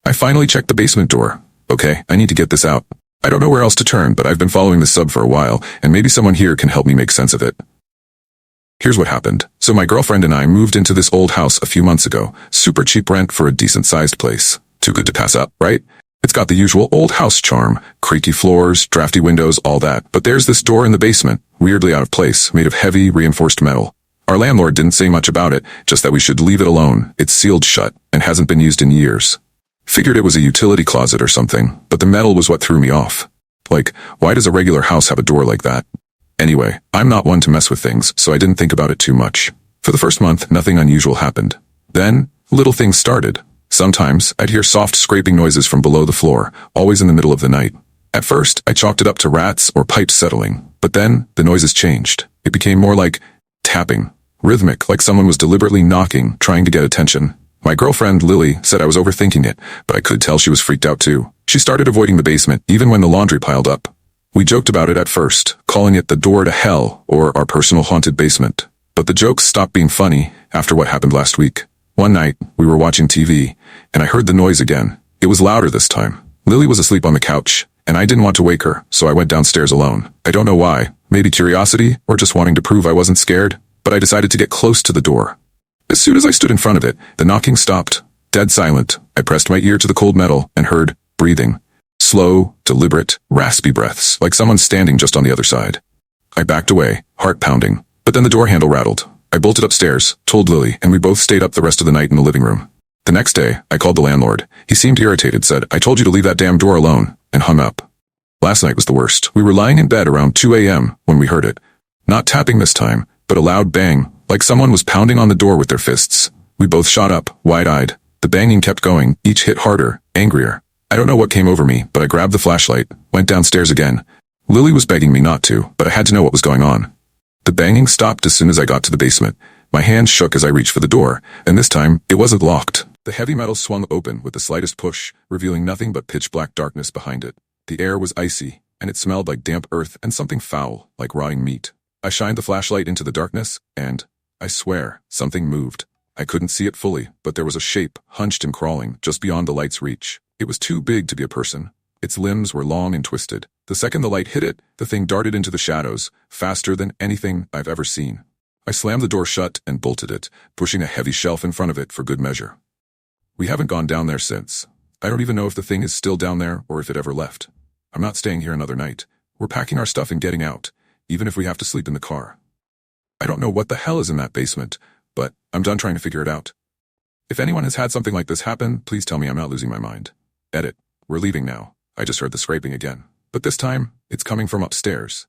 I finally checked the basement door. Okay, I need to get this out. I don't know where else to turn, but I've been following this sub for a while, and maybe someone here can help me make sense of it. Here's what happened. So my girlfriend and I moved into this old house a few months ago. Super cheap rent for a decent-sized place. Too good to pass up, right? It's got the usual old house charm. Creaky floors, drafty windows, all that. But there's this door in the basement, weirdly out of place, made of heavy, reinforced metal. Our landlord didn't say much about it, just that we should leave it alone. It's sealed shut, and hasn't been used in years. Figured it was a utility closet or something, but the metal was what threw me off. Like, why does a regular house have a door like that? Anyway, I'm not one to mess with things, so I didn't think about it too much. For the first month, nothing unusual happened. Then, little things started. Sometimes, I'd hear soft scraping noises from below the floor, always in the middle of the night. At first, I chalked it up to rats or pipes settling, but then, the noises changed. It became more like tapping. Rhythmic, like someone was deliberately knocking, trying to get attention. My girlfriend, Lily, said I was overthinking it, but I could tell she was freaked out too. She started avoiding the basement, even when the laundry piled up. We joked about it at first, calling it the door to hell, or our personal haunted basement. But the jokes stopped being funny after what happened last week. One night, we were watching TV, and I heard the noise again. It was louder this time. Lily was asleep on the couch, and I didn't want to wake her, so I went downstairs alone. I don't know why, maybe curiosity, or just wanting to prove I wasn't scared, but I decided to get close to the door. As soon as I stood in front of it, the knocking stopped. Dead silent. I pressed my ear to the cold metal and heard breathing. Slow, deliberate, raspy breaths, like someone standing just on the other side. I backed away, heart pounding, but then the door handle rattled. I bolted upstairs, told Lily, and we both stayed up the rest of the night in the living room. The next day, I called the landlord. He seemed irritated, said, "I told you to leave that damn door alone," and hung up. Last night was the worst. We were lying in bed around 2 a.m. when we heard it. Not tapping this time, but a loud bang, like someone was pounding on the door with their fists. We both shot up, wide-eyed. The banging kept going, each hit harder, angrier. I don't know what came over me, but I grabbed the flashlight, went downstairs again. Lily was begging me not to, but I had to know what was going on. The banging stopped as soon as I got to the basement. My hands shook as I reached for the door, and this time, it wasn't locked. The heavy metal swung open with the slightest push, revealing nothing but pitch-black darkness behind it. The air was icy, and it smelled like damp earth and something foul, like rotting meat. I shined the flashlight into the darkness, and, I swear, something moved. I couldn't see it fully, but there was a shape, hunched and crawling, just beyond the light's reach. It was too big to be a person. Its limbs were long and twisted. The second the light hit it, the thing darted into the shadows, faster than anything I've ever seen. I slammed the door shut and bolted it, pushing a heavy shelf in front of it for good measure. We haven't gone down there since. I don't even know if the thing is still down there or if it ever left. I'm not staying here another night. We're packing our stuff and getting out, even if we have to sleep in the car. I don't know what the hell is in that basement, but I'm done trying to figure it out. If anyone has had something like this happen, please tell me I'm not losing my mind. Edit. We're leaving now. I just heard the scraping again. But this time, it's coming from upstairs.